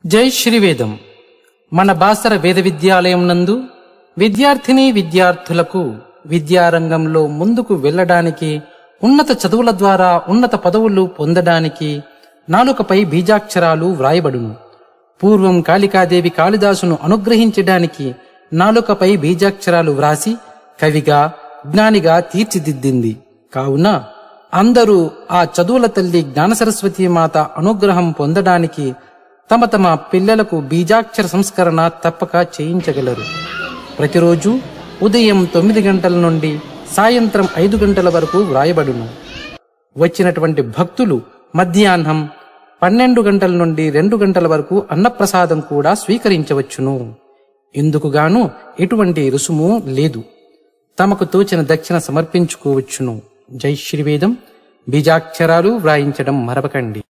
జై శ్రీవేదం. మన బాసర వేద విద్యాలయం నందు విద్యార్థిని విద్యార్థులకు విద్యారంగంలో ముందుకు వెళ్ళడానికి, ఉన్నత చదువుల ద్వారా ఉన్నత పదవులు పొందడానికి నాలుకపై బీజాక్షరాలు వ్రాయబడును. పూర్వం కాళికాదేవి కాళిదాసును అనుగ్రహించడానికి నాలుకపై బీజాక్షరాలు వ్రాసి కవిగా, జ్ఞానిగా తీర్చిదిద్దింది. కావున అందరూ ఆ చదువుల తల్లి జ్ఞానసరస్వతీ మాత అనుగ్రహం పొందడానికి తమ తమ పిల్లలకు బీజాక్షర సంస్కరణ తప్పక చేయించగలరు. ప్రతిరోజు ఉదయం 9 గంటల నుండి సాయంత్రం 5 గంటల వరకు వ్రాయబడును. వచ్చినటువంటి భక్తులు మధ్యాహ్నం 12 గంటల నుండి 2 గంటల వరకు అన్నప్రసాదం కూడా స్వీకరించవచ్చును. ఇందుకుగాను ఎటువంటి రుసుము లేదు. తమకు తోచిన దక్షిణ సమర్పించుకోవచ్చును. జై శ్రీవేదం. బీజాక్షరాలు వ్రాయించడం మరవకండి.